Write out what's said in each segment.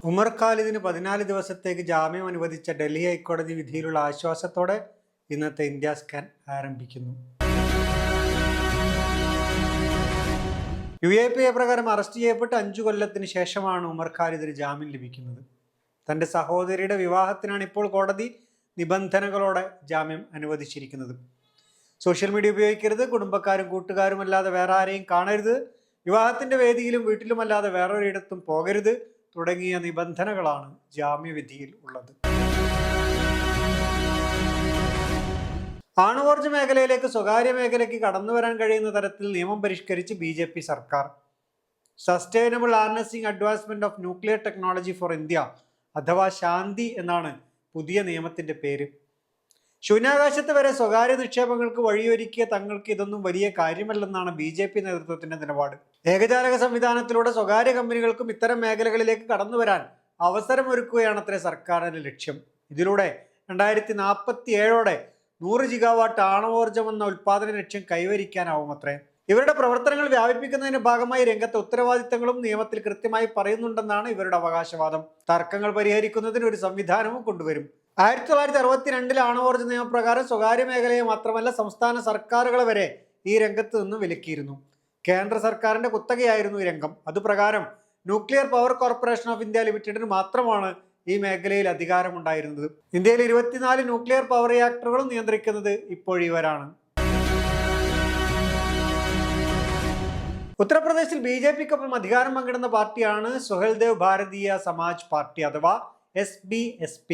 ഉമർ ഖാലിദിന് 14 ദിവസത്തേക്ക് ജാമ്യം അനുവദിച്ച ഡൽഹി ഹൈക്കോടതി വിധിയിലുള്ള ആശ്വാസത്തോടെ ഇന്നത്തെ ഇന്ത്യ സ്കാൻ ആരംഭിക്കുന്നു. UAPA പ്രകാരം അറസ്റ്റ് ചെയ്യപ്പെട്ട് 5 കൊല്ലത്തിന് ശേഷമാണ് ഉമർ ഖാലിദിന് ജാമ്യം ലഭിക്കുന്നത്. തൻ്റെ സഹോദരിയുടെ വിവാഹത്തിനാണ് ഇപ്പോൾ കോടതി നിബന്ധനകളോടെ ജാമ്യം അനുവദിച്ചിരിക്കുന്നത്. സോഷ്യൽ മീഡിയ ഉപയോഗിക്കരുത്, കുടുംബക്കാരും കൂട്ടുകാരും അല്ലാതെ വേറെ ആരെയും കാണരുത്, വിവാഹത്തിൻ്റെ വേദിയിലും വീട്ടിലുമല്ലാതെ വേറൊരിടത്തും പോകരുത് തുടങ്ങിയ നിബന്ധനകളാണ് ജാമ്യവിധിയിൽ ഉള്ളത്. ആണവോർജ്ജ മേഖലയിലേക്ക് സ്വകാര്യ മേഖലയ്ക്ക് കടന്നുവരാൻ കഴിയുന്ന തരത്തിൽ നിയമം പരിഷ്കരിച്ച് BJP സർക്കാർ. Sustainable harnessing advancement of nuclear technology for India അഥവാ ശാന്തി എന്നാണ് പുതിയ നിയമത്തിന്റെ പേര്. ശൂന്യാകാശത്ത് വരെ സ്വകാര്യ നിക്ഷേപങ്ങൾക്ക് വഴിയൊരുക്കിയ തങ്ങൾക്ക് ഇതൊന്നും വലിയ കാര്യമല്ലെന്നാണ് BJP നേതൃത്വത്തിന്റെ നിലപാട്. ഏകജാലക സംവിധാനത്തിലൂടെ സ്വകാര്യ കമ്പനികൾക്കും ഇത്തരം മേഖലകളിലേക്ക് കടന്നുവരാൻ അവസരമൊരുക്കുകയാണത്രേ സർക്കാരിന്റെ ലക്ഷ്യം. ഇതിലൂടെ 2047 100 ജിഗാവാട്ട് ആണവോർജ്ജം എന്ന ഉൽപാദന ലക്ഷ്യം കൈവരിക്കാനാവുമത്രേ. ഇവരുടെ പ്രവർത്തനങ്ങൾ വ്യാപിപ്പിക്കുന്നതിന്റെ ഭാഗമായി രംഗത്തെ ഉത്തരവാദിത്തങ്ങളും നിയമത്തിൽ കൃത്യമായി പറയുന്നുണ്ടെന്നാണ് ഇവരുടെ അവകാശവാദം. തർക്കങ്ങൾ പരിഹരിക്കുന്നതിന് ഒരു സംവിധാനവും കൊണ്ടുവരും. 1962 ആണവോർജ്ജ നിയമപ്രകാരം സ്വകാര്യ മേഖലയെ മാത്രമല്ല സംസ്ഥാന സർക്കാരുകളെ വരെ ഈ രംഗത്ത് നിന്നും വിലക്കിയിരുന്നു. കേന്ദ്ര സർക്കാരിന്റെ കുത്തകയായിരുന്നു ഈ രംഗം. അതുപ്രകാരം nuclear power corporation of India ലിമിറ്റഡിന് മാത്രമാണ് ഈ മേഖലയിൽ അധികാരമുണ്ടായിരുന്നത്. ഇന്ത്യയിൽ 24 ന്യൂക്ലിയർ പവർ റിയാക്ടറുകളും നിയന്ത്രിക്കുന്നത് ഇപ്പോഴിവരാണ്. ഉത്തർപ്രദേശിൽ BJPക്കൊപ്പം അധികാരം പങ്കിടുന്ന പാർട്ടിയാണ് സുഹൽദേവ് ഭാരതീയ സമാജ് പാർട്ടി അഥവാ SBSP.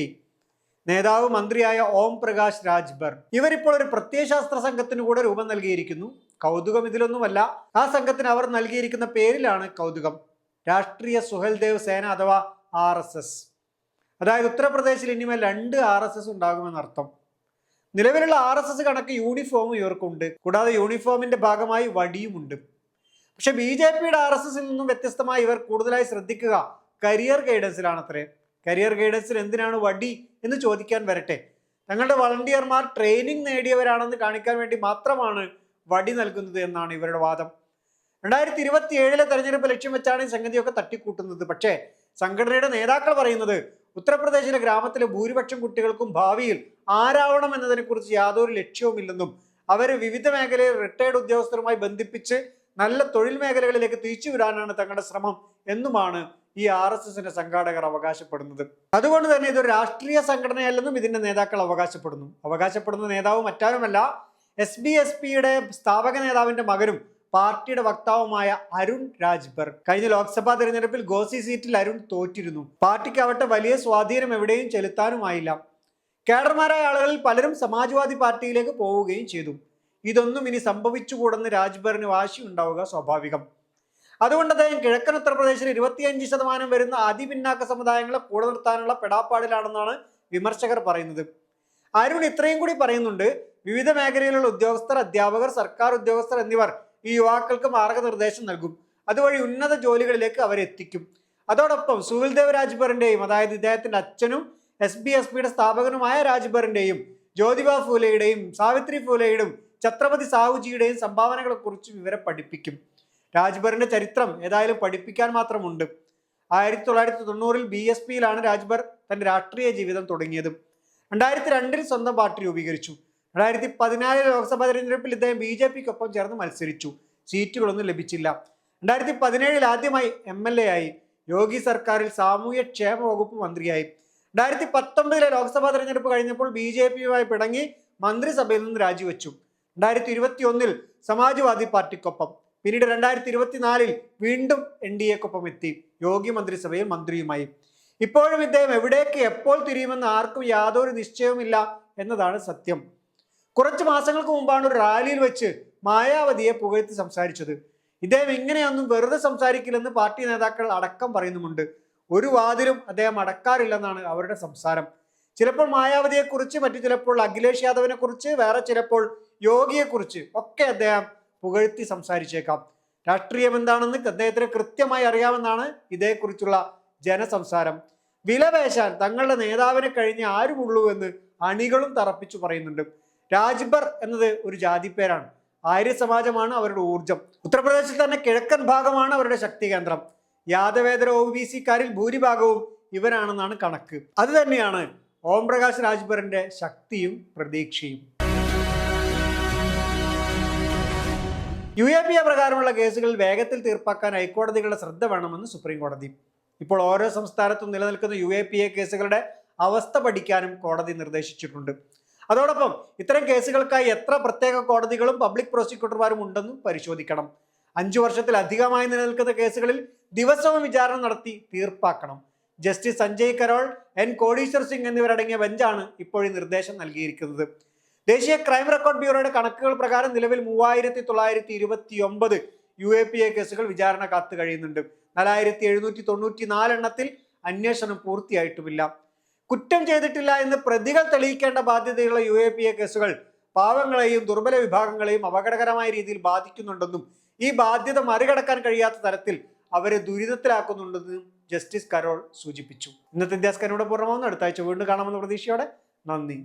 നേതാവ് മന്ത്രിയായ ഓം പ്രകാശ് രാജ്ഭർ. ഇവരിപ്പോൾ ഒരു പ്രത്യയശാസ്ത്ര സംഘത്തിന് കൂടെ രൂപം നൽകിയിരിക്കുന്നു. കൗതുകം ഇതിലൊന്നുമല്ല, ആ സംഘത്തിന് അവർ നൽകിയിരിക്കുന്ന പേരിലാണ് കൗതുകം. രാഷ്ട്രീയ സുഹൽദേവ് സേന അഥവാ RSS. അതായത് ഉത്തർപ്രദേശിൽ ഇനിമേൽ 2 RSS ഉണ്ടാകുമെന്നർത്ഥം. നിലവിലുള്ള RSS കണക്ക് യൂണിഫോമും ഇവർക്കുണ്ട്. കൂടാതെ യൂണിഫോമിന്റെ ഭാഗമായി വടിയുമുണ്ട്. പക്ഷെ BJPയുടെ RSSൽ നിന്നും വ്യത്യസ്തമായി ഇവർ കൂടുതലായി ശ്രദ്ധിക്കുക കരിയർ ഗൈഡൻസിലാണത്രേ. കരിയർ ഗൈഡൻസിൽ എന്തിനാണ് വടി എന്ന് ചോദിക്കാൻ വരട്ടെ. തങ്ങളുടെ വളണ്ടിയർമാർ ട്രെയിനിങ് നേടിയവരാണെന്ന് കാണിക്കാൻ വേണ്ടി മാത്രമാണ് വടി നൽകുന്നത് എന്നാണ് ഇവരുടെ വാദം. 2027 തെരഞ്ഞെടുപ്പ് ലക്ഷ്യം വെച്ചാണ് ഈ സംഗതിയൊക്കെ തട്ടിക്കൂട്ടുന്നത്. പക്ഷേ സംഘടനയുടെ നേതാക്കൾ പറയുന്നത് ഉത്തർപ്രദേശിലെ ഗ്രാമത്തിലെ ഭൂരിപക്ഷം കുട്ടികൾക്കും ഭാവിയിൽ ആരാവണം എന്നതിനെ കുറിച്ച് യാതൊരു ലക്ഷ്യവുമില്ലെന്നും അവരെ വിവിധ മേഖലയിൽ റിട്ടയർഡ് ഉദ്യോഗസ്ഥരുമായി ബന്ധിപ്പിച്ച് നല്ല തൊഴിൽ മേഖലകളിലേക്ക് തിരിച്ചുവിടാനാണ് തങ്ങളുടെ ശ്രമം എന്നുമാണ് ഈ RSSന്റെ സംഘാടകർ അവകാശപ്പെടുന്നത്. അതുകൊണ്ട് തന്നെ ഇതൊരു രാഷ്ട്രീയ സംഘടനയല്ലെന്നും ഇതിന്റെ നേതാക്കൾ അവകാശപ്പെടുന്ന നേതാവ് മറ്റാരുമല്ല SBSPയുടെ സ്ഥാപക നേതാവിന്റെ മകനും പാർട്ടിയുടെ വക്താവുമായ അരുൺ രാജ്ഭർ. കഴിഞ്ഞ ലോക്സഭാ തെരഞ്ഞെടുപ്പിൽ ഗോസി സീറ്റിൽ അരുൺ തോറ്റിരുന്നു. പാർട്ടിക്കാവട്ടെ വലിയ സ്വാധീനം എവിടെയും ചെലുത്താനുമായില്ല. കേഡർമാരായ ആളുകളിൽ പലരും സമാജ്വാദി പാർട്ടിയിലേക്ക് പോവുകയും ചെയ്തു. ഇതൊന്നും ഇനി സംഭവിച്ചുകൂടെന്ന് രാജ്ഭറിന് വാശി ഉണ്ടാവുക സ്വാഭാവികം. അതുകൊണ്ട് അദ്ദേഹം കിഴക്കൻ ഉത്തർപ്രദേശിൽ 25% വരുന്ന അതിപിന്നാക്ക സമുദായങ്ങളെ കൂടെ നിർത്താനുള്ള പെടാപ്പാടിലാണെന്നാണ് വിമർശകർ പറയുന്നത്. അരുൺ ഇത്രയും കൂടി പറയുന്നുണ്ട്, വിവിധ മേഖലയിലുള്ള ഉദ്യോഗസ്ഥർ, അധ്യാപകർ, സർക്കാർ ഉദ്യോഗസ്ഥർ എന്നിവർ ഈ യുവാക്കൾക്ക് മാർഗനിർദ്ദേശം നൽകും. അതുവഴി ഉന്നത ജോലികളിലേക്ക് അവരെ എത്തിക്കും. അതോടൊപ്പം സുഹൽദേവ് രാജ്ഭറിന്റെയും, അതായത് ഇദ്ദേഹത്തിന്റെ അച്ഛനും SBSPയുടെ സ്ഥാപകനുമായ രാജ്ഭറിന്റെയും, ജ്യോതിബ ഫൂലെയുടെയും, സാവിത്രി ഫൂലെയുടെയും, ഛത്രപതി സാഹുജിയുടെയും സംഭാവനകളെ കുറിച്ചും ഇവരെ പഠിപ്പിക്കും. രാജ്ഭറിന്റെ ചരിത്രം ഏതായാലും പഠിപ്പിക്കാൻ മാത്രമുണ്ട്. 1990 BSPയിലാണ് രാജ്ഭർ തന്റെ രാഷ്ട്രീയ ജീവിതം തുടങ്ങിയത്. 2002 സ്വന്തം പാർട്ടി രൂപീകരിച്ചു. 2014 ലോക്സഭാ തെരഞ്ഞെടുപ്പിൽ ഇദ്ദേഹം BJPക്കൊപ്പം ചേർന്ന് മത്സരിച്ചു. സീറ്റുകളൊന്നും ലഭിച്ചില്ല. 2017 ആദ്യമായി MLA ആയി. യോഗി സർക്കാരിൽ സാമൂഹ്യ ക്ഷേമ വകുപ്പ് മന്ത്രിയായി. 2019 ലോക്സഭാ തെരഞ്ഞെടുപ്പ് കഴിഞ്ഞപ്പോൾ BJPയുമായി പിണങ്ങി മന്ത്രിസഭയിൽ നിന്ന് രാജിവെച്ചു. 2021 സമാജ്വാദി പാർട്ടിക്കൊപ്പം, പിന്നീട് 2024 വീണ്ടും NDAക്കൊപ്പം എത്തി. യോഗി മന്ത്രിസഭയിൽ മന്ത്രിയുമായി. ഇപ്പോഴും ഇദ്ദേഹം എവിടേക്ക് എപ്പോൾ തിരിയുമെന്ന് ആർക്കും യാതൊരു നിശ്ചയവുമില്ല എന്നതാണ് സത്യം. കുറച്ച് മാസങ്ങൾക്ക് മുമ്പാണ് ഒരു റാലിയിൽ വെച്ച് മായാവതിയെ പുകഴ്ത്തി സംസാരിച്ചത്. ഇദ്ദേഹം ഇങ്ങനെയൊന്നും വെറുതെ സംസാരിക്കില്ലെന്ന് പാർട്ടി നേതാക്കൾ അടക്കം പറയുന്നുമുണ്ട്. ഒരു വാതിലും അദ്ദേഹം അടക്കാറില്ലെന്നാണ് അവരുടെ സംസാരം. ചിലപ്പോൾ മായാവതിയെക്കുറിച്ച്, മറ്റു ചിലപ്പോൾ അഖിലേഷ് യാദവിനെ കുറിച്ച്, വേറെ ചിലപ്പോൾ യോഗിയെക്കുറിച്ച് ഒക്കെ അദ്ദേഹം പുകഴ്ത്തി സംസാരിച്ചേക്കാം. രാഷ്ട്രീയം എന്താണെന്ന് അദ്ദേഹത്തിന് കൃത്യമായി അറിയാമെന്നാണ് ഇതേക്കുറിച്ചുള്ള ജനസംസാരം. വിലപേശാൻ തങ്ങളുടെ നേതാവിനെ കഴിഞ്ഞ് ആരുമുള്ളൂ എന്ന് അണികളും തറപ്പിച്ചു പറയുന്നുണ്ട്. രാജ്ഭർ എന്നത് ഒരു ജാതിപ്പേരാണ്. ആര്യ സമാജമാണ് അവരുടെ ഊർജം. ഉത്തർപ്രദേശിൽ തന്നെ കിഴക്കൻ ഭാഗമാണ് അവരുടെ ശക്തി കേന്ദ്രം. യാദവേതര OBC-ക്കാരിൽ ഭൂരിഭാഗവും ഇവരാണെന്നാണ് കണക്ക്. അത് തന്നെയാണ് ഓം പ്രകാശ് രാജ്ഭറിന്റെ ശക്തിയും പ്രതീക്ഷയും. UAPA പ്രകാരമുള്ള കേസുകളിൽ വേഗത്തിൽ തീർപ്പാക്കാൻ ഹൈക്കോടതികളുടെ ശ്രദ്ധ വേണമെന്ന് സുപ്രീം കോടതി. ഇപ്പോൾ ഓരോ സംസ്ഥാനത്തും നിലനിൽക്കുന്ന UAPA കേസുകളുടെ അവസ്ഥ പഠിക്കാനും കോടതി നിർദ്ദേശിച്ചിട്ടുണ്ട്. അതോടൊപ്പം ഇത്തരം കേസുകൾക്കായി എത്ര പ്രത്യേക കോടതികളും പബ്ലിക് പ്രോസിക്യൂട്ടർമാരും ഉണ്ടെന്നും പരിശോധിക്കണം. 5 വർഷത്തിലധികമായി നിലനിൽക്കുന്ന കേസുകളിൽ ദിവസവും വിചാരണ നടത്തി തീർപ്പാക്കണം. ജസ്റ്റിസ് സഞ്ജയ് കരോൾ, N കോടീശ്വർ സിംഗ് എന്നിവരടങ്ങിയ ബെഞ്ചാണ് ഇപ്പോൾ ഈ നിർദ്ദേശം നൽകിയിരിക്കുന്നത്. ദേശീയ ക്രൈം റെക്കോർഡ് ബ്യൂറോയുടെ കണക്കുകൾ പ്രകാരം നിലവിൽ 3929 UAPA കേസുകൾ വിചാരണ കാത്തു കഴിയുന്നുണ്ട്. 4794 എണ്ണത്തിൽ അന്വേഷണം പൂർത്തിയായിട്ടുമില്ല. കുറ്റം ചെയ്തിട്ടില്ല എന്ന് പ്രതികൾ തെളിയിക്കേണ്ട ബാധ്യതയുള്ള UAPA കേസുകൾ പാവങ്ങളെയും ദുർബല വിഭാഗങ്ങളെയും അപകടകരമായ രീതിയിൽ ബാധിക്കുന്നുണ്ടെന്നും ഈ ബാധ്യത മറികടക്കാൻ കഴിയാത്ത തരത്തിൽ അവരെ ദുരിതത്തിലാക്കുന്നുണ്ടെന്നും ജസ്റ്റിസ് കരോൾ സൂചിപ്പിച്ചു. ഇന്നത്തെ ഇന്ത്യാസ്കാരോട് പൂർണ്ണമാകുന്നു. അടുത്ത ആഴ്ച വീണ്ടും കാണാമെന്ന പ്രതീക്ഷയോടെ നന്ദി.